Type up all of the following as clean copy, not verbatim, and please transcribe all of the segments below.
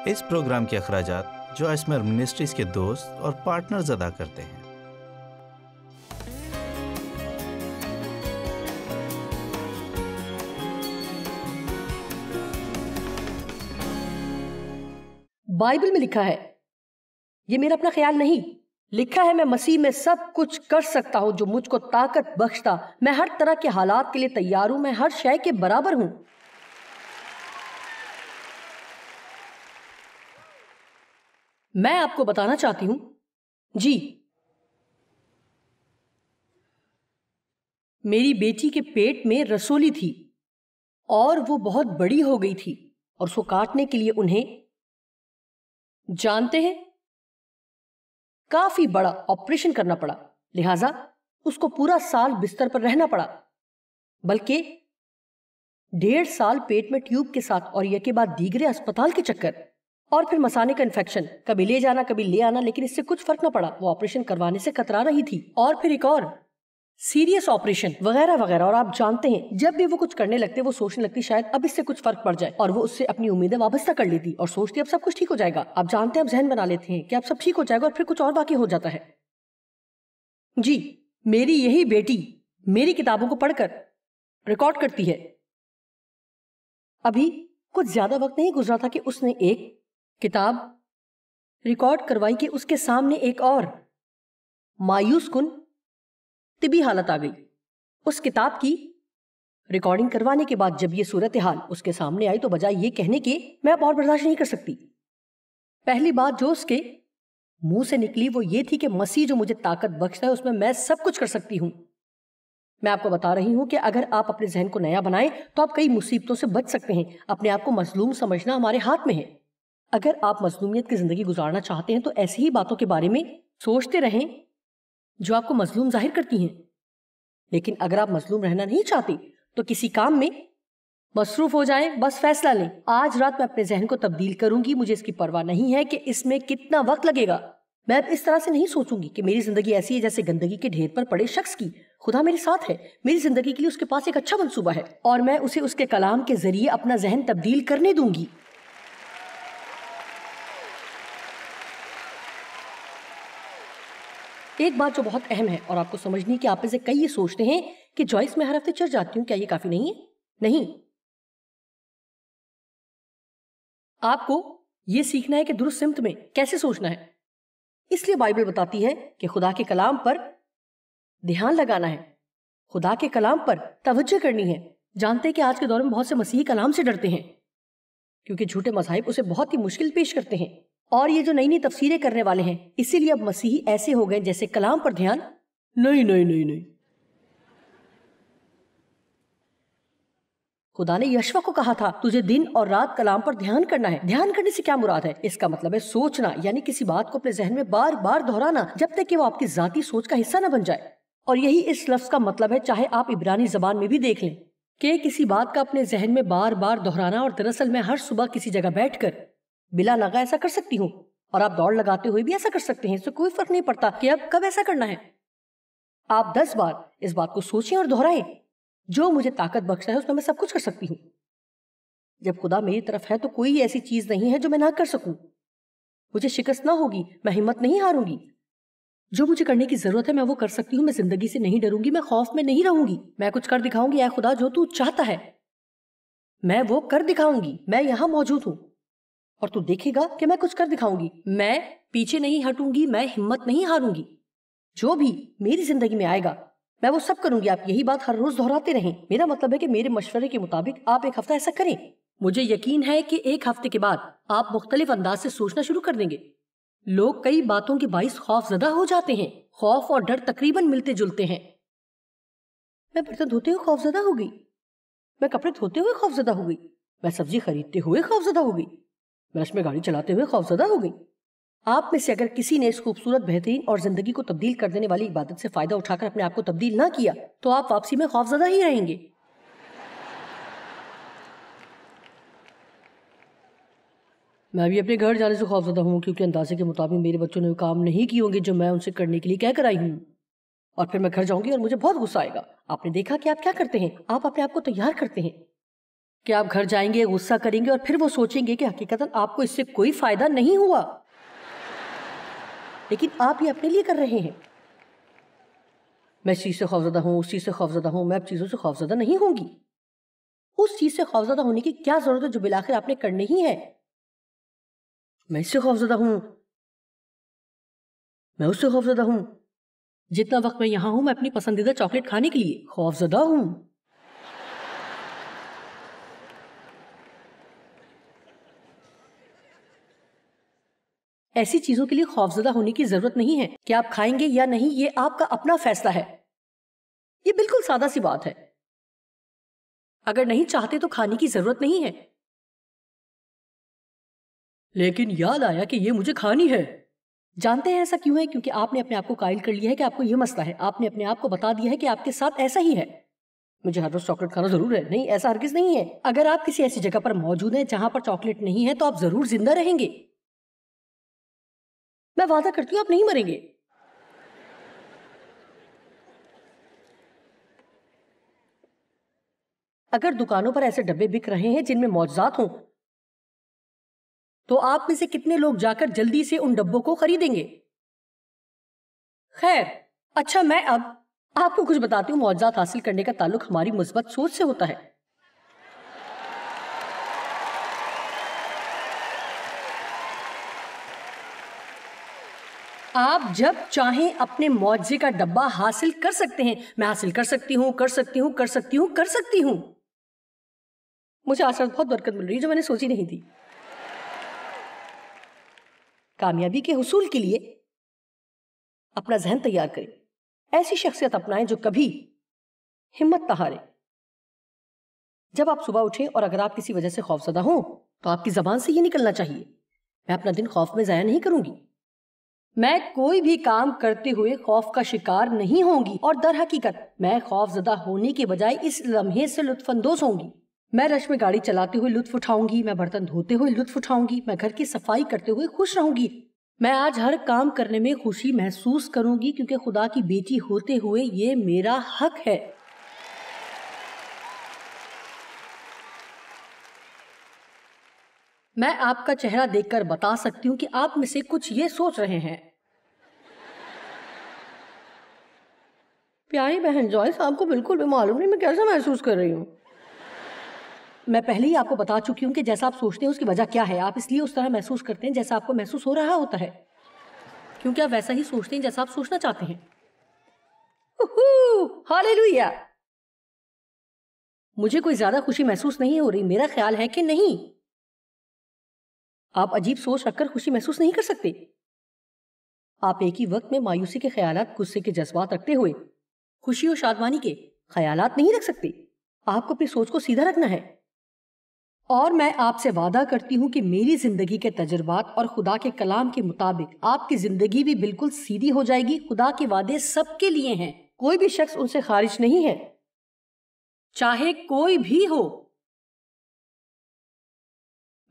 اس programme کے اخراجات جو اسمر منسٹریز کے دوست اور پارٹنرز ادا کرتے ہیں۔ بائبل میں لکھا ہے، یہ میرا اپنا خیال نہیں، لکھا ہے میں مسیح میں سب کچھ کر سکتا ہوں جو مجھ کو طاقت بخشتا، میں ہر طرح کے حالات کے لیے تیار ہوں، میں ہر شے کے برابر ہوں۔ میں آپ کو بتانا چاہتی ہوں، جی میری بیٹی کے پیٹ میں رسولی تھی اور وہ بہت بڑی ہو گئی تھی اور اس کو کاٹنے کے لیے انہیں جانتے ہیں کافی بڑا آپریشن کرنا پڑا، لہٰذا اس کو پورا سال بستر پر رہنا پڑا، بلکہ 1.5 سال پیٹ میں ٹیوب کے ساتھ اور یہ کے بعد دیگرے اسپتال کے چکر اور پھر مثانے کا انفیکشن، کبھی لے جانا کبھی لے آنا، لیکن اس سے کچھ فرق نہ پڑا، وہ آپریشن کروانے سے کترا رہی تھی، اور پھر ایک اور سیریس آپریشن وغیرہ وغیرہ۔ اور آپ جانتے ہیں جب بھی وہ کچھ کرنے لگتے وہ سوچنے لگتی شاید اب اس سے کچھ فرق پڑ جائے، اور وہ اس سے اپنی امیدیں وابستہ کر لیتی اور سوچتی اب سب کچھ ٹھیک ہو جائے گا۔ آپ جانتے ہیں اب ذہن بنا لیتے ہیں کہ اب سب ٹھیک ہو جائے گا اور پھر کچھ اور باقی ہو جاتا ہے۔ جی میری یہی بیٹی میری کتابوں کو پڑھ کر ریکارڈ کرتی ہے۔ ابھی کچھ زیادہ وقت نہیں گزرا تھا کہ اس نے ایک کتاب ریکارڈ کروائی کہ اس کے سامنے ایک اور مایوس کن طبی حالت آ گئی۔ اس کتاب کی ریکارڈنگ کروانے کے بعد جب یہ صورتحال اس کے سامنے آئی تو بجائے یہ کہنے کے میں اب اور برداشت نہیں کر سکتی، پہلی بات جو اس کے منہ سے نکلی وہ یہ تھی کہ مسیح جو مجھے طاقت بخشتا ہے اس میں سب کچھ کر سکتی ہوں۔ میں آپ کو بتا رہی ہوں کہ اگر آپ اپنے ذہن کو نیا بنائیں تو آپ کئی مصیبتوں سے بچ سکتے ہیں۔ اپنے آپ کو مظلوم سمجھنا ہمارے ہاتھ میں ہے۔ اگر آپ مظلومیت کی زندگی گزارنا چاہتے ہیں تو ایسی ہی باتوں کے بارے میں سوچتے رہیں جو آپ کو مظلوم ظاہر کرتی ہیں، لیکن اگر آپ مظلوم رہنا نہیں چاہتے تو کسی کام میں مصروف ہو جائیں، بس فیصلہ لیں، آج رات میں اپنے ذہن کو تبدیل کروں گی، مجھے اس کی پرواہ نہیں ہے کہ اس میں کتنا وقت لگے گا۔ میں اب اس طرح سے نہیں سوچوں گی کہ میری زندگی ایسی ہے جیسے گندگی کے ڈھیر پر پڑے شخص کی، خدا میرے ساتھ ہے، میری زندگی کے لیے اس کے پاس ایک اچھا منصوبہ ہے اور میں اسے اس کے کلام کے ذریعے اپنا ذہن تبدیل کرنے دوں گی۔ ایک بات جو بہت اہم ہے اور آپ کو سمجھنی کہ آپ میں سے کئی یہ سوچتے ہیں کہ جوائس میں ہر ہفتے چرچ جاتی ہوں، کیا یہ کافی نہیں ہے؟ نہیں، آپ کو یہ سیکھنا ہے کہ درست سمت میں کیسے سوچنا ہے۔ اس لیے بائبل بتاتی ہے کہ خدا کے کلام پر دھیان لگانا ہے، خدا کے کلام پر توجہ کرنی ہے۔ جانتے کہ آج کے دور میں بہت سے مسیحی کلام سے ڈرتے ہیں کیونکہ جھوٹے مذاہب اسے بہت ہی مشکل پیش کرتے ہیں، اور یہ جو نئی نئی تفسیریں کرنے والے ہیں، اسی لیے اب مسیحی ایسے ہو گئے جیسے کلام پر دھیان نہیں۔ خدا نے یشوع کو کہا تھا تجھے دن اور رات کلام پر دھیان کرنا ہے۔ دھیان کرنے سے کیا مراد ہے؟ اس کا مطلب ہے سوچنا، یعنی کسی بات کو اپنے ذہن میں بار بار دہرانا جب تک کہ وہ آپ کی ذاتی سوچ کا حصہ نہ بن جائے۔ اور یہی اس لفظ کا مطلب ہے، چاہے آپ عبرانی زبان میں بھی دیکھ لیں، کہ کسی بات کا اپنے ذہن میں بار بار دہرانا۔ اور دراصل میں ہر صبح کسی جگہ بیٹھ کر بلا لگا ایسا کر سکتی ہوں، اور آپ دوڑ لگاتے ہوئے بھی ایسا کر سکتے ہیں، اس سے کوئی فرق نہیں پڑتا کہ اب کب ایسا کرنا ہے۔ آپ 10 بار اس بات کو سوچیں اور دہرائیں، جو مجھے طاقت بخشتا ہے اس میں سب کچھ کر سکتی ہوں۔ جب خدا میری طرف ہے تو کوئی ایسی چیز نہیں ہے جو میں نہ کر سکوں، مجھے شکست نہ ہوگی، میں ہمت نہیں ہاروں گی، جو مجھے کرنے کی ضرورت ہے میں وہ کر سکتی ہوں۔ میں زندگی سے نہیں ڈروں گی، میں خوف میں نہیں رہوں گی، میں کچھ کر دکھاؤں گی۔ اے خدا جو تو چاہتا ہے میں وہ کر دکھاؤں گی، میں یہاں موجود ہوں اور تو دیکھے گا کہ میں کچھ کر دکھاؤں گی۔ میں پیچھے نہیں ہٹوں گی، میں ہمت نہیں ہاروں گی، جو بھی میری زندگی میں آئے گا میں وہ سب کروں گی۔ آپ یہی بات ہر روز دہراتے رہیں۔ میرا مطلب ہے کہ میرے مشورے کے مطابق آپ ایک ہفتہ ایسا کریں۔ مجھے یقین ہے کہ ایک ہفتے کے بعد آپ مختلف انداز سے سوچنا شروع کر دیں گے۔ لوگ کئی باتوں کے باعث خوف زدہ ہو جاتے ہیں، خوف اور ڈر تقریباً ملتے جلتے ہیں۔ میں برتن دھوتے ہوئے خوف زدہ ہو گئی، میں کپڑے دھوتے ہوئے خوف زدہ ہو گئی، میں سبزی خریدتے ہوئے خوف زدہ ہو گئی، میں رش میں گاڑی چلاتے ہوئے خوف زدہ ہو گئی۔ آپ میں سے اگر کسی نے اس خوبصورت، بہترین اور زندگی کو تبدیل کر دینے والی عبادت سے فائدہ اٹھا کر اپنے آپ کو تبدیل نہ کیا تو آپ واپسی میں خوف زدہ ہی رہیں گے۔ میں بھی اپنے گھر جانے سے خوف زدہ ہوں کیونکہ اندازے کے مطابق میرے بچوں نے وہ کام نہیں کیے ہوں گے جو میں ان سے کرنے کے لیے کہہ کر آئی ہوں، اور پھر میں گھر جاؤں گی اور مجھے بہت غصہ آئے گا۔ آپ نے دیکھا کہ آپ کیا کرتے ہیں، آپ اپنے آپ کو تیار کرتے ہیں کہ آپ گھر جائیں گے, غصہ کریں گے اور پھر وہ سوچیں گے کہ حقیقتاً آپ کو اس سے کوئی فائدہ نہیں ہوا, لیکن آپ یہ اپنے لیے کر رہے ہیں. میں اس چیز سے خوفزدہ ہوں, اس چیز سے خوفزدہ ہوں, میں اب چیزوں سے خوفزدہ نہیں ہوں گی. اس چیز سے خوفزدہ ہونے کی کیا ضرورت ہے جو بالآخر آپ نے کرنی ہی ہے؟ میں اس سے خوفزدہ ہوں, میں اس سے خوفزدہ ہوں. جتنا وقت میں یہاں ہوں میں اپنی پسندیدہ چاکلیٹ کھانے کے لیے خوفزدہ ہوں. ایسی چیزوں کے لیے خوفزدہ ہونے کی ضرورت نہیں ہے. کہ آپ کھائیں گے یا نہیں یہ آپ کا اپنا فیصلہ ہے. یہ بالکل سادہ سی بات ہے. اگر نہیں چاہتے تو کھانے کی ضرورت نہیں ہے. لیکن یاد آیا کہ یہ مجھے کھانی ہے. جانتے ہیں ایسا کیوں ہے؟ کیونکہ آپ نے اپنے آپ کو قائل کر لیا ہے کہ آپ کو یہ مسئلہ ہے. آپ نے اپنے آپ کو بتا دیا ہے کہ آپ کے ساتھ ایسا ہی ہے. مجھے ہر روز چاکلیٹ کھانا ضرور ہے. نہیں, ایسا ہرگز نہیں ہے. اگر آپ کسی ایسی جگہ پر موجود ہیں جہاں پر چاکلیٹ نہیں ہے تو آپ ضرور زندہ رہیں گے. میں وعدہ کرتی ہوں آپ نہیں مریں گے. اگر دکانوں پر ایسے ڈبے بک رہے ہیں جن میں معجزات ہوں تو آپ میں سے کتنے لوگ جا کر جلدی سے ان ڈبوں کو خریدیں گے؟ خیر, اچھا میں اب آپ کو کچھ بتاتی ہوں. معجزات حاصل کرنے کا تعلق ہماری مثبت سوچ سے ہوتا ہے. آپ جب چاہیں اپنے معجزے کا ڈبہ حاصل کر سکتے ہیں. میں حاصل کر سکتی ہوں, کر سکتی ہوں, کر سکتی ہوں, کر سکتی ہوں. مجھے آج بہت برکت مل رہی ہے جو میں نے سوچی نہیں تھی. کامیابی کے حصول کے لیے اپنا ذہن تیار کریں. ایسی شخصیت اپنائیں جو کبھی ہمت نہ ہارے. جب آپ صبح اٹھیں اور اگر آپ کسی وجہ سے خوفزدہ ہوں تو آپ کی زبان سے یہ نکلنا چاہیے, میں اپنا دن خوف میں ضائع نہیں کروں گی. میں کوئی بھی کام کرتے ہوئے خوف کا شکار نہیں ہوں گی. اور در حقیقت میں خوف زدہ ہونے کے بجائے اس لمحے سے لطف اندوز ہوں گی. میں رش میں گاڑی چلاتے ہوئے لطف اٹھاؤں گی. میں برتن دھوتے ہوئے لطف اٹھاؤں گی. میں گھر کی صفائی کرتے ہوئے خوش رہوں گی. میں آج ہر کام کرنے میں خوشی محسوس کروں گی کیونکہ خدا کی بیٹی ہوتے ہوئے یہ میرا حق ہے. میں آپ کا چہرہ دیکھ کر بتا سکتی ہوں کہ آپ میں سے کچھ یہ سوچ رہے ہیں, پیاری بہن جوائس آپ کو بالکل بھی معلوم نہیں میں کیسا محسوس کر رہی ہوں. میں پہلے ہی آپ کو بتا چکی ہوں کہ جیسا آپ سوچتے ہیں اس کی وجہ کیا ہے. آپ اس لیے اس طرح محسوس کرتے ہیں جیسا آپ کو محسوس ہو رہا ہوتا ہے, کیونکہ آپ ویسا ہی سوچتے ہیں جیسا آپ سوچنا چاہتے ہیں. ہاللیلویا. مجھے کوئی زیادہ خوشی محسوس نہیں ہو رہی. میرا خیال ہے کہ نہیں, آپ عجیب سوچ رکھ کر خوشی محسوس نہیں کر سکتے. آپ ایک ہی وقت میں مایوسی کے خیالات, غصے کے جذبات رکھتے ہوئے خوشی اور شادمانی کے خیالات نہیں رکھ سکتے. آپ کو اپنی سوچ کو سیدھا رکھنا ہے. اور میں آپ سے وعدہ کرتی ہوں کہ میری زندگی کے تجربات اور خدا کے کلام کے مطابق آپ کی زندگی بھی بالکل سیدھی ہو جائے گی. خدا کے وعدے سب کے لیے ہیں, کوئی بھی شخص ان سے خارج نہیں ہے, چاہے کوئی بھی ہو.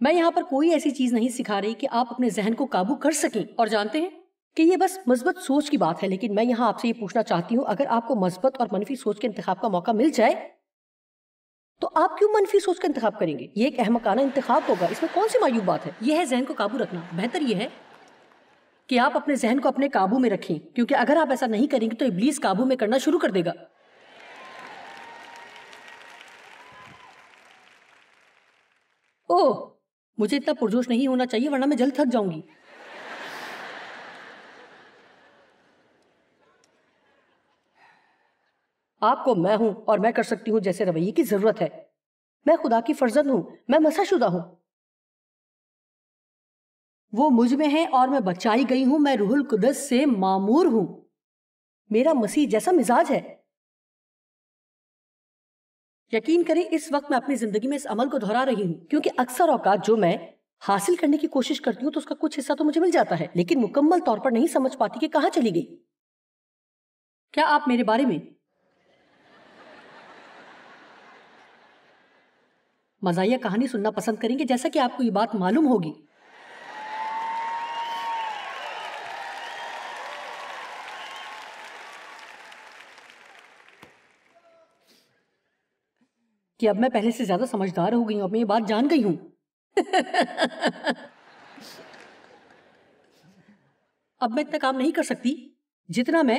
میں یہاں پر کوئی ایسی چیز نہیں سکھا رہی کہ آپ اپنے ذہن کو قابو کر سکیں. اور جانتے ہیں کہ یہ بس مثبت سوچ کی بات ہے, لیکن میں یہاں آپ سے یہ پوچھنا چاہتی ہوں, اگر آپ کو مثبت اور منفی سوچ کے انتخاب کا موقع مل جائے تو آپ کیوں منفی سوچ کا انتخاب کریں گے؟ یہ ایک احمقانہ انتخاب ہوگا. اس میں کون سی معیوب بات ہے؟ یہ ہے ذہن کو قابو رکھنا. بہتر یہ ہے کہ آپ اپنے ذہن کو اپنے قابو میں رکھیں, کیونکہ اگر آپ ایسا نہیں کریں گے تو ابلیس قابو میں کرنا شروع کر دے گا. اوہ, مجھے اتنا پرجوش نہیں ہونا چاہیے ورنہ میں جلد تھک جاؤں گی. آپ کو میں ہوں اور میں کر سکتی ہوں جیسے رویے کی ضرورت ہے. میں خدا کی فرزند ہوں, میں مسح شدہ ہوں, وہ مجھ میں ہے اور میں بچائی گئی ہوں. میں روح القدس سے معمور ہوں. میرا مسیح جیسا مزاج ہے. یقین کریں اس وقت میں اپنی زندگی میں اس عمل کو دہرا رہی ہوں, کیونکہ اکثر اوقات جو میں حاصل کرنے کی کوشش کرتی ہوں تو اس کا کچھ حصہ تو مجھے مل جاتا ہے, لیکن مکمل طور پر نہیں سمجھ پاتی کہ کہاں چلی گئی. کیا آپ میرے بارے میں مزاحیہ کہانی سننا پسند کریں گے جیسا کہ آپ کو یہ بات معلوم ہوگی؟ کہ اب میں پہلے سے زیادہ سمجھدار ہو گئی ہوں، اب میں یہ بات جان گئی ہوں۔ اب میں اتنا کام نہیں کر سکتی جتنا میں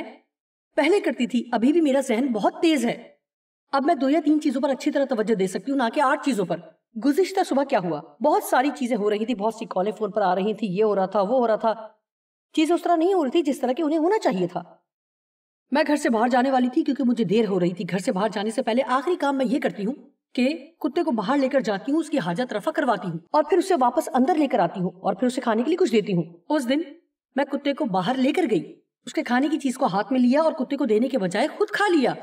پہلے کرتی تھی۔ ابھی بھی میرا ذہن بہت تیز ہے۔ اب میں 2 یا 3 چیزوں پر اچھی طرح توجہ دے سکتی ہوں، نہ کہ 8 چیزوں پر۔ گزشتہ صبح کیا ہوا؟ بہت ساری چیزیں ہو رہی تھی، بہت سی کالیں فون پر آ رہی تھی، یہ ہو رہا تھا، وہ ہو رہا تھا۔ چیزیں اس طرح نہیں ہو رہی تھی جس طرح کہ انہیں ہونا چاہیے تھا۔ میں گھر سے باہر جانے والی تھی کیونکہ مجھے دیر ہو رہی تھی۔ گھر سے باہر جانے سے پہلے آخری کام میں یہ کرتی ہوں کہ کتے کو باہر لے کر جاتی ہوں، اس کی حاجت رفع کرواتی ہوں اور پھر اسے واپس اندر لے کر آتی ہوں اور پھر اسے کھانے کے لیے کچھ دیتی ہوں۔ اس دن میں کتے کو باہر لے کر گئی، اس کے کھانے کی چیز کو ہاتھ میں لیا اور کتے کو دینے کے بجائے خود کھا لیا۔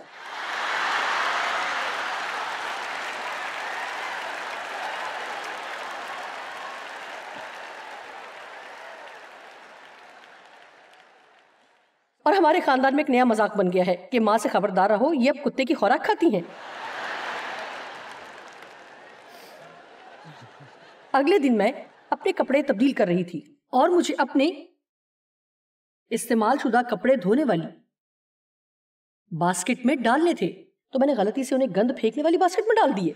اور ہمارے خاندان میں ایک نیا مذاق بن گیا ہے کہ ماں سے خبردار رہو، یہ اب کتے کی خوراک کھاتی ہیں۔ اگلے دن میں اپنے کپڑے تبدیل کر رہی تھی اور مجھے اپنے استعمال شدہ کپڑے دھونے والی باسکٹ میں ڈالنے تھے، تو میں نے غلطی سے انہیں گند پھینکنے والی باسکٹ میں ڈال دیے۔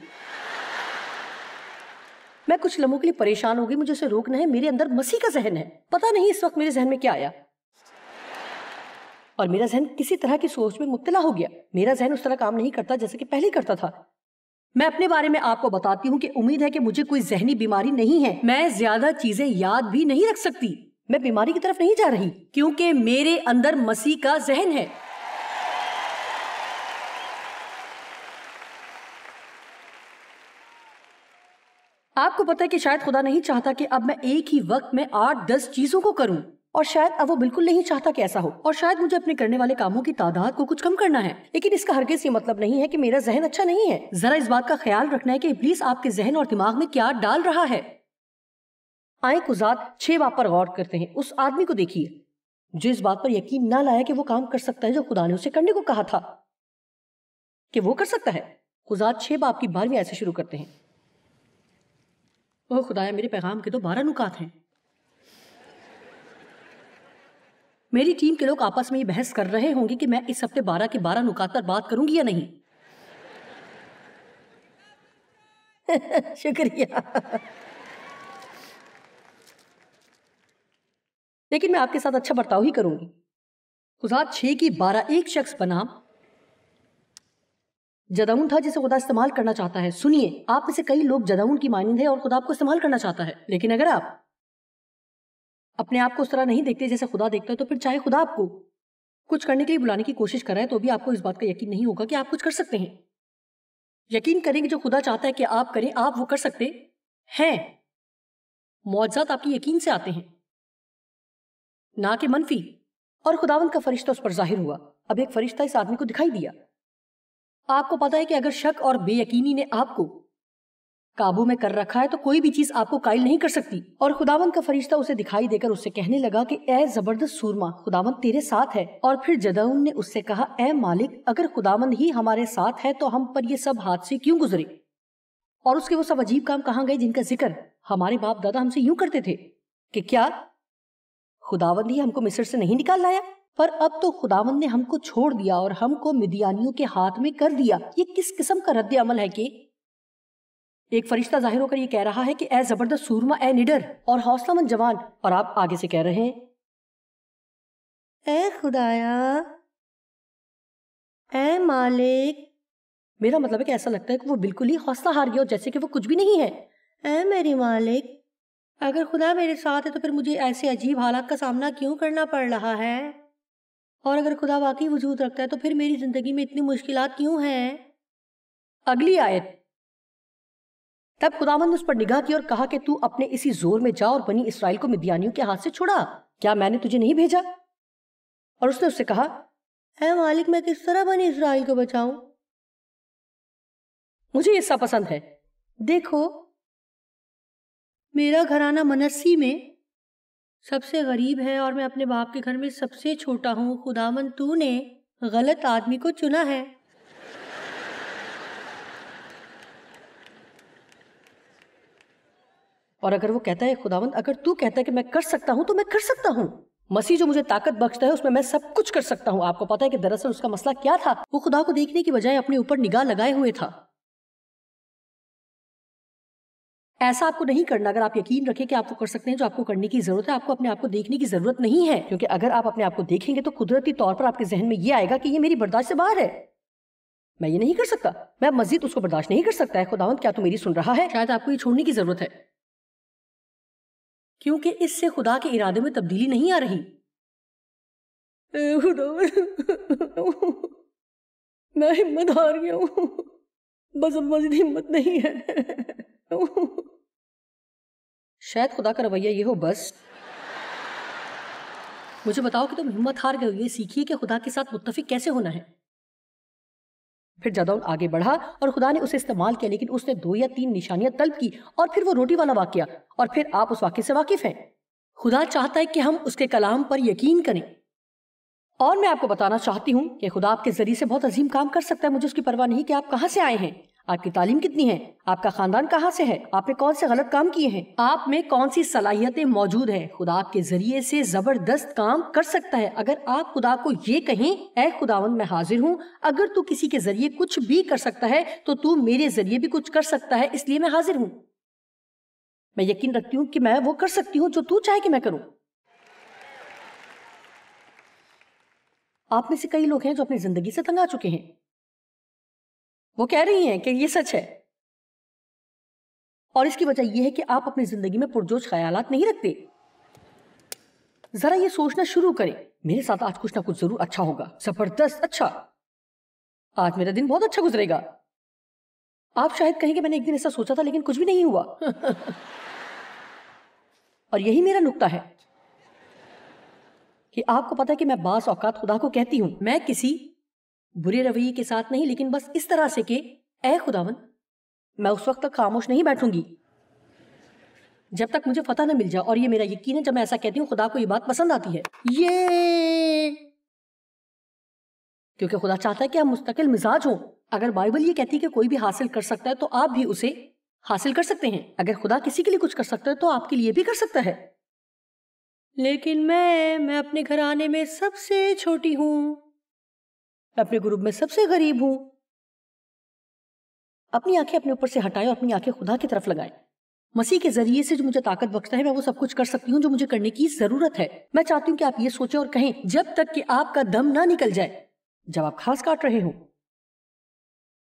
میں کچھ لمحوں کے لیے پریشان ہو گئی، مجھے اسے روکنا ہے، میرے اندر مسیح کا ذہن ہے۔ پتہ نہیں اس وقت میرے ذہن میں کیا آیا اور میرا ذہن کسی طرح کی سوچ میں مبتلا ہو گیا۔ میرا ذہن اس طرح کام نہیں کرتا جیسے کہ پہلے کرتا تھا۔ میں اپنے بارے میں آپ کو بتاتی ہوں کہ امید ہے کہ مجھے کوئی ذہنی بیماری نہیں ہے۔ میں زیادہ چیزیں یاد بھی نہیں رکھ سکتی۔ میں بیماری کی طرف نہیں جا رہی کیونکہ میرے اندر مسیح کا ذہن ہے۔ آپ کو پتہ ہے کہ شاید خدا نہیں چاہتا کہ اب میں ایک ہی وقت میں 8-10 چیزوں کو کروں، اور شاید اب وہ بالکل نہیں چاہتا کہ ایسا ہو، اور شاید مجھے اپنے کرنے والے کاموں کی تعداد کو کچھ کم کرنا ہے۔ لیکن اس کا ہرگز یہ مطلب نہیں ہے کہ میرا ذہن اچھا نہیں ہے۔ ذرا اس بات کا خیال رکھنا ہے کہ ابلیس آپ کے ذہن اور دماغ میں کیا ڈال رہا ہے۔ آئیں قضات 6 باب پر غور کرتے ہیں۔ اس آدمی کو دیکھیے جو اس بات پر یقین نہ لایا کہ وہ کام کر سکتا ہے جو خدا نے اسے کرنے کو کہا تھا کہ وہ کر سکتا ہے۔ قضات 6 باب کی 12ویں آیت سے شروع کرتے ہیں۔ اوہ خدایا، میرے پیغام کے تو 12 نکات ہیں۔ میری ٹیم کے لوگ آپس میں یہ بحث کر رہے ہوں گے کہ میں اس ہفتے 12 کے 12 نکات پر بات کروں گی یا نہیں۔ شکریہ۔ لیکن میں آپ کے ساتھ اچھا برتاؤ ہی کروں گی۔ قضات 6 کی 12 ایک شخص بنام جدعون تھا جسے خدا استعمال کرنا چاہتا ہے۔ سنیے، آپ میں سے کئی لوگ جدعون کی مانند ہیں اور خدا آپ کو استعمال کرنا چاہتا ہے، لیکن اگر آپ اپنے آپ کو اس طرح نہیں دیکھتے جیسے خدا دیکھتا ہے تو پھر چاہے خدا آپ کو کچھ کرنے کے لیے بلانے کی کوشش کر رہا ہے تو بھی آپ کو اس بات کا یقین نہیں ہوگا کہ آپ کچھ کر سکتے ہیں۔ یقین کریں کہ جو خدا چاہتا ہے کہ آپ کریں، آپ وہ کر سکتے ہیں۔ معجزات آپ کی یقین سے آتے ہیں، نہ کہ منفی۔ اور خداوند کا فرشتہ اس پر ظاہر ہوا۔ اب ایک فرشتہ اس آدمی کو دکھائی دیا۔ آپ کو پتا ہے کہ اگر شک اور بے یقینی نے آپ کو قابو میں کر رکھا ہے تو کوئی بھی چیز آپ کو قائل نہیں کر سکتی۔ اور خداوند کا فرشتہ اسے دکھائی دے کر اس سے کہنے لگا کہ اے زبردست سورما، خداوند تیرے ساتھ ہے۔ اور پھر جدعون نے اس سے کہا، اے مالک، اگر خداوند ہی ہمارے ساتھ ہے تو ہم پر یہ سب حادثے کیوں گزرے؟ اور اس کے وہ سب عجیب کام کہاں گئے جن کا ذکر ہمارے باپ دادا ہم سے یوں کرتے تھے کہ کیا خداوند ہی ہم کو مصر سے نہیں نکال لایا؟ پر اب تو خداوند نے ہم کو چھوڑ دیا اور ہم کو مدیانیوں کے ہاتھ میں کر دیا۔ یہ کس قسم کا رد عمل ہے کہ ایک فرشتہ ظاہر ہو کر یہ کہہ رہا ہے کہ اے زبردست سورما، اے نڈر اور حوصلہ مند جوان، اور آپ آگے سے کہہ رہے ہیں اے خدایا، اے مالک۔ میرا مطلب ہے کہ ایسا لگتا ہے کہ وہ بالکل ہی حوصلہ ہار گیا، جیسے کہ وہ کچھ بھی نہیں ہے۔ اے میری مالک، اگر خدا میرے ساتھ ہے تو پھر مجھے ایسے عجیب حالات کا سامنا کیوں کرنا پڑ رہا ہے؟ اور اگر خدا واقعی وجود رکھتا ہے تو پھر میری زندگی میں اتنی مشکلات کیوں ہیں؟ اگلی آیت۔ تب خداوند نے اس پر نگاہ کی اور کہا کہ تو اپنے اسی زور میں جا اور بنی اسرائیل کو مدیانیوں کے ہاتھ سے چھڑا۔ کیا میں نے تجھے نہیں بھیجا؟ اور اس نے اس سے کہا، اے مالک، میں کس طرح بنی اسرائیل کو بچاؤں؟ مجھے یہ سب پسند ہے۔ دیکھو، میرا گھرانہ منسی میں سب سے غریب ہے اور میں اپنے باپ کے گھر میں سب سے چھوٹا ہوں۔ خداوند، تو نے غلط آدمی کو چنا ہے۔ اور اگر وہ کہتا ہے خداوند، اگر تو کہتا ہے کہ میں کر سکتا ہوں تو میں کر سکتا ہوں۔ مسیح جو مجھے طاقت بخشتا ہے اس میں سب کچھ کر سکتا ہوں۔ آپ کو پتا ہے کہ دراصل اس کا مسئلہ کیا تھا؟ وہ خدا کو دیکھنے کی بجائے اپنے اوپر نگاہ لگائے ہوئے تھا۔ ایسا آپ کو نہیں کرنا اگر آپ یقین رکھیں کہ آپ وہ کر سکتے ہیں جو آپ کو کرنے کی ضرورت ہے. آپ کو اپنے آپ کو دیکھنے کی ضرورت نہیں ہے, کیونکہ اگر آپ اپنے آپ کو دیکھیں گے تو قدرتی طور پر آپ کے ذہن میں یہ آئے گا کہ یہ میری برداشت سے باہر ہے, میں یہ نہیں کر سکتا, میں مزید اس کو برداشت نہیں کر سکتا ہے. خداوند کیا تو میری سن رہا ہے؟ شاید آپ کو یہ چھوڑنے کی ضرورت ہے, کیونکہ اس سے خدا کے ارادے میں تبدیلی نہیں آ رہی. میں ہمت ہار گیا ہوں, بس اب مزید ہمت نہیں ہے. شاید خدا کا رویہ یہ ہو, بس مجھے بتاؤ کہ تم ہمت ہار گئے ہو, یہ سیکھیے کہ خدا کے ساتھ متفق کیسے ہونا ہے. پھر جدعون آگے بڑھا اور خدا نے اسے استعمال کیا, لیکن اس نے 2 یا 3 نشانیاں طلب کی, اور پھر وہ روٹی والا واقعہ, اور پھر آپ اس واقعے سے واقف ہیں. خدا چاہتا ہے کہ ہم اس کے کلام پر یقین کریں, اور میں آپ کو بتانا چاہتی ہوں کہ خدا آپ کے ذریعے سے بہت عظیم کام کر سکتا ہے. مجھے اس کی پرواہ نہیں کہ آپ کہاں سے آئے ہیں, آپ کی تعلیم کتنی ہے, آپ کا خاندان کہاں سے ہے, آپ نے کون سے غلط کام کیے ہیں, آپ میں کون سی صلاحیتیں موجود ہیں. خدا آپ کے ذریعے سے زبردست کام کر سکتا ہے. اگر آپ خدا کو یہ کہیں, اے خداوند میں حاضر ہوں, اگر تو کسی کے ذریعے کچھ بھی کر سکتا ہے تو تو میرے ذریعے بھی کچھ کر سکتا ہے, اس لیے میں حاضر ہوں. میں یقین رکھتی ہوں کہ میں وہ کر سکتی ہوں جو تو چاہے کہ میں کروں. آپ میں سے کئی لوگ ہیں جو اپنی زندگی سے تنگ آ چکے ہیں. وہ کہہ رہی ہیں کہ یہ سچ ہے, اور اس کی وجہ یہ ہے کہ آپ اپنی زندگی میں پرجوش خیالات نہیں رکھتے. ذرا یہ سوچنا شروع کریں, میرے ساتھ آج کچھ نہ کچھ ضرور اچھا ہوگا, زبردست اچھا, آج میرا دن بہت اچھا گزرے گا. آپ شاید کہیں کہ میں نے ایک دن ایسا سوچا تھا لیکن کچھ بھی نہیں ہوا. اور یہی میرا نقطہ ہے کہ آپ کو پتا کہ میں بعض اوقات خدا کو کہتی ہوں, میں کسی برے رویے کے ساتھ نہیں, لیکن بس اس طرح سے کہ اے خداوند, میں اس وقت تک خاموش نہیں بیٹھوں گی جب تک مجھے فتح نہ مل جائے. اور یہ میرا یقین ہے, جب میں ایسا کہتی ہوں خدا کو یہ بات پسند آتی ہے, یہ کیونکہ خدا چاہتا ہے کہ ہم مستقل مزاج ہوں. اگر بائبل یہ کہتی ہے کہ کوئی بھی حاصل کر سکتا ہے تو آپ بھی اسے حاصل کر سکتے ہیں. اگر خدا کسی کے لیے کچھ کر سکتا ہے تو آپ کے لیے بھی کر سکتا ہے. لیکن میں اپنے گھرانے میں سب سے چھوٹی ہوں, اپنے گروپ میں سب سے غریب ہوں. اپنی آنکھیں اپنے اوپر سے ہٹائیں اور اپنی آنکھیں خدا کی طرف لگائیں. مسیح کے ذریعے سے جو مجھے طاقت بخشتا ہے, میں وہ سب کچھ کر سکتی ہوں جو مجھے کرنے کی ضرورت ہے. میں چاہتی ہوں کہ آپ یہ سوچیں اور کہیں, جب تک کہ آپ کا دم نہ نکل جائے, جب آپ گھاس کاٹ رہے ہوں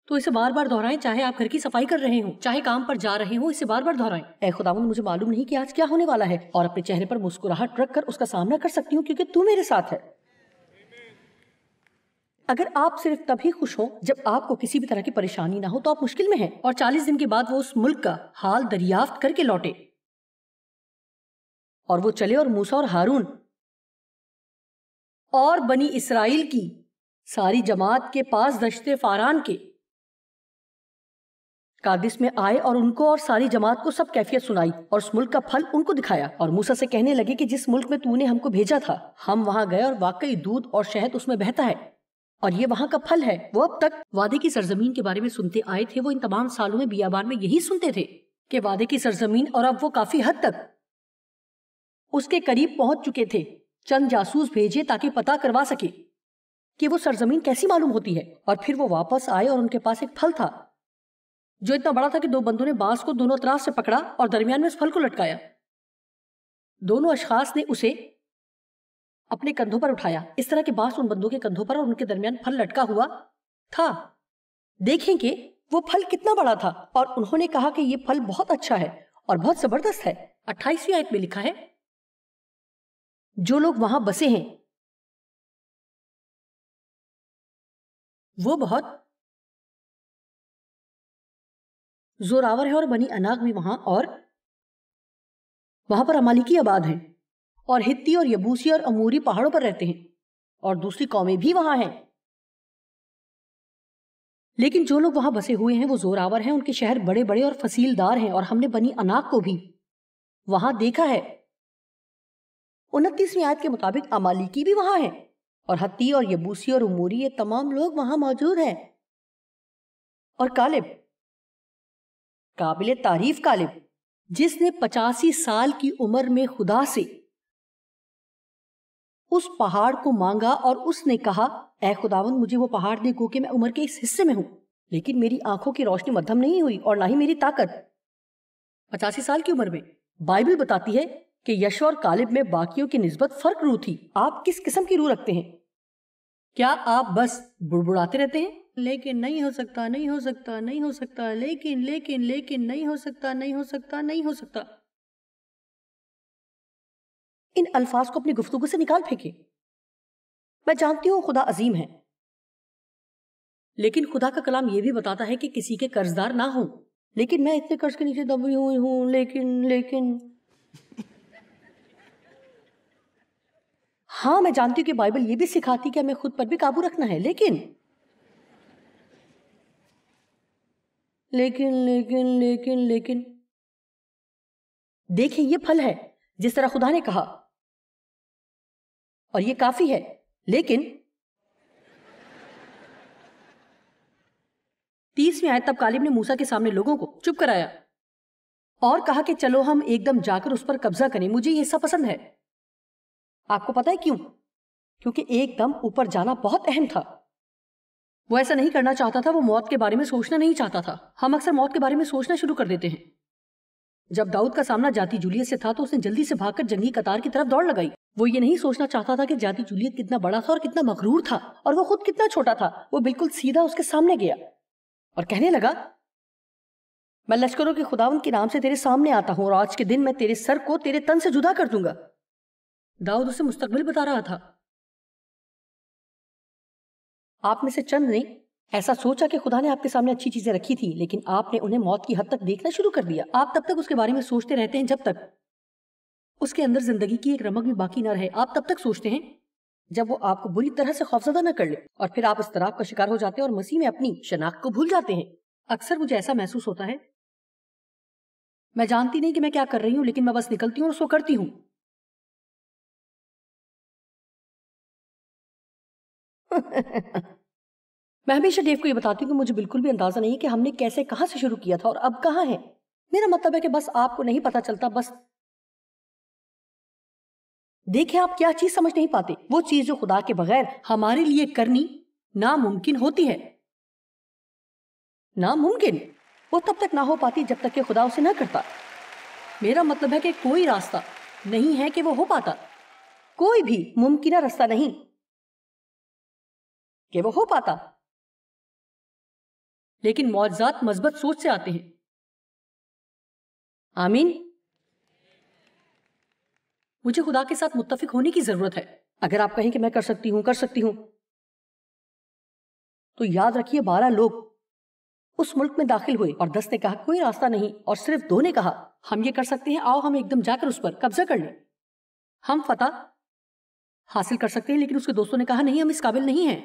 تو اسے بار بار دہرائیں. چاہے آپ گھر کی صفائی کر رہے ہوں, چاہے کام پر جا رہے ہوں, اسے بار بار دہرائیں. اے خداوند, مجھے معلوم نہیں کہ آج کیا ہونے والا ہے, اور اپنے چہرے پر مسکراہٹ رکھ کر اس کا سامنا کر سکتی ہوں کیونکہ تو میرے ساتھ ہے. اگر آپ صرف تبھی خوش ہوں جب آپ کو کسی بھی طرح کی پریشانی نہ ہو تو آپ مشکل میں ہیں. اور 40 دن کے بعد وہ اس ملک کا حال دریافت کر کے لوٹے, اور وہ چلے اور موسیٰ اور ہارون اور بنی اسرائیل کی ساری جماعت کے پاس دشت فاران کے قادس میں آئے, اور ان کو اور ساری جماعت کو سب کیفیت سنائی, اور اس ملک کا پھل ان کو دکھایا. اور موسیٰ سے کہنے لگے کہ جس ملک میں تو نے ہم کو بھیجا تھا, ہم وہاں گئے اور واقعی دودھ اور شہد اس میں بہتا ہے, اور یہ وہاں کا پھل ہے. وہ اب تک وعدے کی سرزمین کے بارے میں سنتے آئے تھے. وہ ان تمام سالوں میں بیابان میں یہی سنتے تھے کہ وعدے کی سرزمین, اور اب وہ کافی حد تک اس کے قریب پہنچ چکے تھے. چند جاسوس بھیجے تاکہ پتہ کروا سکے کہ وہ سرزمین کیسی معلوم ہوتی ہے. اور پھر وہ واپس آئے اور ان کے پاس ایک پھل تھا جو اتنا بڑا تھا کہ 2 بندوں نے بانس کو دونوں اطراف سے پکڑا اور درمیان میں اس پھل کو لٹکایا. دونوں اشخاص نے اسے اپنے کندھوں پر اٹھایا, اس طرح کے بانس ان بندوں کے کندھوں پر اور ان کے درمیان پھل لٹکا ہوا تھا. دیکھیں کہ وہ پھل کتنا بڑا تھا, اور انہوں نے کہا کہ یہ پھل بہت اچھا ہے اور بہت زبردست ہے. 28ویں آیت میں لکھا ہے, جو لوگ وہاں بسے ہیں وہ بہت زوراور ہے, اور بنی اناق بھی وہاں, اور وہاں پر امالیکی آباد ہیں, اور ہتی اور یبوسی اور اموری پہاڑوں پر رہتے ہیں, اور دوسری قومیں بھی وہاں ہیں. لیکن جو لوگ وہاں بسے ہوئے ہیں وہ زوراور ہیں, ان کے شہر بڑے بڑے اور فصیل دار ہیں, اور ہم نے بنی اناق کو بھی وہاں دیکھا ہے. 29ویں آیت کے مطابق امالیکی بھی وہاں ہیں, اور ہتی اور یبوسی اور اموری, یہ تمام لوگ وہاں موجود ہیں. اور کالب, قابل تعریف کالب, جس نے 85 سال کی عمر میں خدا سے اس پہاڑ کو مانگا, اور اس نے کہا, اے خداوند مجھے وہ پہاڑ دے گو کہ میں عمر کے اس حصے میں ہوں, لیکن میری آنکھوں کی روشنی مدھم نہیں ہوئی اور نہ ہی میری طاقت. 85 سال کی عمر میں۔ بائبل بتاتی ہے کہ یشوع اور کالب میں باقیوں کی نسبت فرق روح تھی۔ آپ کس قسم کی روح رکھتے ہیں؟ کیا آپ بس بڑبڑاتے رہتے ہیں؟ لیکن نہیں ہو سکتا، نہیں ہو سکتا، نہیں ہو سکتا، لیکن نہیں ہو سکتا، نہیں ہو سکتا، نہیں ہو سکتا۔ ان الفاظ کو اپنی گفتگو سے نکال پھینکیں۔ میں جانتی ہوں خدا عظیم ہے، لیکن خدا کا کلام یہ بھی بتاتا ہے کہ کسی کے قرضدار نہ ہوں۔ لیکن میں اتنے قرض کے نیچے دبی ہوئی ہوں، لیکن ہاں میں جانتی ہوں کہ بائبل یہ بھی سکھاتی کہ ہمیں خود پر بھی قابو رکھنا ہے، لیکن دیکھیں یہ پھل ہے جس طرح خدا نے کہا، اور یہ کافی ہے۔ لیکن 30ویں آیت، تب کالب نے موسیٰ کے سامنے لوگوں کو چپ کرایا اور کہا کہ چلو ہم ایک دم جا کر اس پر قبضہ کریں، مجھے یہ حصہ پسند ہے۔ آپ کو پتہ ہے کیوں؟ کیونکہ ایک دم اوپر جانا بہت اہم تھا۔ وہ ایسا نہیں کرنا چاہتا تھا، وہ موت کے بارے میں سوچنا نہیں چاہتا تھا۔ ہم اکثر موت کے بارے میں سوچنا شروع کر دیتے ہیں۔ جب داؤد کا سامنا جاتی جولیت سے تھا تو اس نے جلدی سے بھاگ کر جنگی قطار کی طرف دوڑ لگائی۔ وہ یہ نہیں سوچنا چاہتا تھا کہ جاتی جولیت کتنا بڑا تھا اور کتنا مغرور تھا، اور وہ خود کتنا چھوٹا تھا۔ وہ بالکل سیدھا اس کے سامنے گیا اور کہنے لگا، میں لشکروں کے خداوند کے نام سے تیرے سامنے آتا ہوں، اور آج کے دن میں تیرے سر کو تیرے تن سے جدا کر دوں گا۔ داؤد اسے مستقبل بتا رہا تھا۔ آپ میں سے چند نے ایسا سوچا کہ خدا نے آپ کے سامنے اچھی چیزیں رکھی تھی، لیکن آپ نے انہیں موت کی حد تک دیکھنا شروع کر دیا۔ آپ تب تک اس کے بارے میں سوچتے رہتے ہیں جب تک اس کے اندر زندگی کی ایک رمق بھی باقی نہ رہے۔ آپ تب تک سوچتے ہیں جب وہ آپ کو بری طرح سے خوفزدہ نہ کر لے، اور پھر آپ اضطراب کا شکار ہو جاتے ہیں اور مسیح میں اپنی شناخت کو بھول جاتے ہیں۔ اکثر مجھے ایسا محسوس ہوتا ہے، میں جانتی نہیں کہ میں کیا کر رہی ہوں، لیکن میں بس نکلتی ہوں اور سو کرتی ہوں۔ میں ہمیشہ ڈیو کو یہ بتاتی ہوں کہ مجھے بالکل بھی اندازہ نہیں کہ ہم نے کیسے کہاں سے شروع کیا تھا اور اب کہاں ہے۔ میرا مطلب ہے کہ بس آپ کو نہیں پتا چلتا، بس دیکھیں آپ کیا چیز سمجھ نہیں پاتے۔ وہ چیز جو خدا کے بغیر ہمارے لیے کرنی ناممکن ہوتی ہے، ناممکن، وہ تب تک نہ ہو پاتی جب تک کہ خدا اسے نہ کرتا۔ میرا مطلب ہے کہ کوئی راستہ نہیں ہے کہ وہ ہو پاتا، کوئی بھی ممکنہ راستہ نہیں کہ وہ ہو پاتا۔ لیکن معجزات مثبت سوچ سے آتے ہیں۔ آمین۔ مجھے خدا کے ساتھ متفق ہونے کی ضرورت ہے۔ اگر آپ کہیں کہ میں کر سکتی ہوں، تو یاد رکھیے 12 لوگ اس ملک میں داخل ہوئے اور 10 نے کہا کوئی راستہ نہیں، اور صرف 2 نے کہا ہم یہ کر سکتے ہیں، آؤ ہم ایک دم جا کر اس پر قبضہ کر لیں، ہم فتح حاصل کر سکتے ہیں۔ لیکن اس کے دوستوں نے کہا نہیں، ہم اس قابل نہیں ہیں۔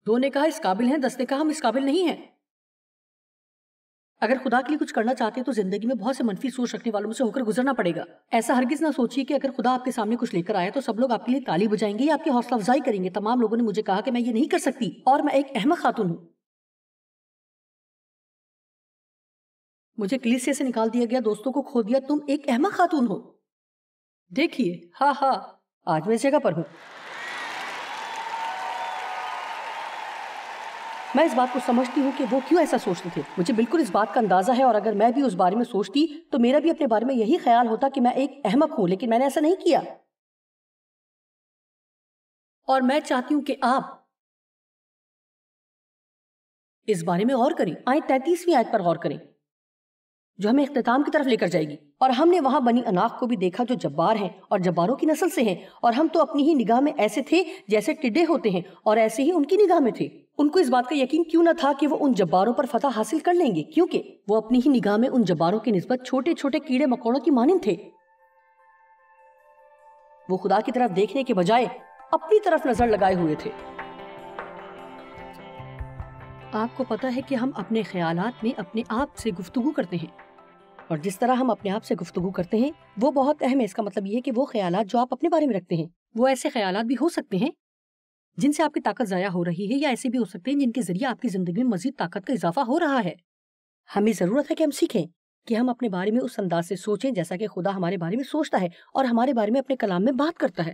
2 نے کہا اس قابل ہیں، 10 نے کہا ہم اس قابل نہیں ہیں۔ اگر خدا کے لیے کچھ کرنا چاہتے ہیں تو زندگی میں بہت سے منفی سوچ رکھنے والوں سے ہو کر گزرنا پڑے گا۔ ایسا ہرگز نہ سوچیے کہ اگر خدا آپ کے سامنے کچھ لے کر آیا تو سب لوگ آپ کے لیے تالی بجائیں گے یا آپ کی حوصلہ افزائی کریں گے۔ تمام لوگوں نے مجھے کہا کہ میں یہ نہیں کر سکتی اور میں ایک احمق خاتون ہوں۔ مجھے کلیسیا سے نکال دیا گیا، دوستوں کو کھو دیا، تم ایک احمق خاتون ہو۔ دیکھیے، ہاں آج میں اس جگہ پر ہوں۔ میں اس بات کو سمجھتی ہوں کہ وہ کیوں ایسا سوچتے تھے، مجھے بالکل اس بات کا اندازہ ہے، اور اگر میں بھی اس بارے میں سوچتی تو میرا بھی اپنے بارے میں یہی خیال ہوتا کہ میں ایک احمق ہوں، لیکن میں نے ایسا نہیں کیا۔ اور میں چاہتی ہوں کہ آپ اس بارے میں غور کریں۔ آیت 33ویں آیت پر غور کریں جو ہمیں اختتام کی طرف لے کر جائے گی۔ اور ہم نے وہاں بنی اناق کو بھی دیکھا جو جبار ہیں اور جباروں کی نسل سے ہیں، اور ہم تو اپنی ہی نگاہ میں ایسے تھے جیسے ٹڈے ہوتے ہیں، اور ایسے ہی ان کی نگاہ میں تھے۔ ان کو اس بات کا یقین کیوں نہ تھا کہ وہ ان جباروں پر فتح حاصل کر لیں گے، کیونکہ وہ اپنی ہی نگاہ میں ان جباروں کی نسبت چھوٹے چھوٹے کیڑے مکوڑوں کی مانند تھے۔ وہ خدا کی طرف دیکھنے کے بجائے اپنی طرف نظر لگائے ہوئے تھے۔ آپ کو پتا ہے کہ ہم اپنے خیالات میں اپنے آپ سے گفتگو کرتے ہیں، اور جس طرح ہم اپنے آپ سے گفتگو کرتے ہیں وہ بہت اہم ہے۔ اس کا مطلب یہ ہے کہ وہ خیالات جو آپ اپنے بارے میں رکھتے ہیں وہ ایسے خیالات بھی ہو سکتے ہیں جن سے آپ کی طاقت ضائع ہو رہی ہے، یا ایسے بھی ہو سکتے ہیں جن کے ذریعے آپ کی زندگی میں مزید طاقت کا اضافہ ہو رہا ہے۔ ہمیں ضرورت ہے کہ ہم سیکھیں کہ ہم اپنے بارے میں اس انداز سے سوچیں جیسا کہ خدا ہمارے بارے میں سوچتا ہے اور ہمارے بارے میں اپنے کلام میں بات کرتا ہے۔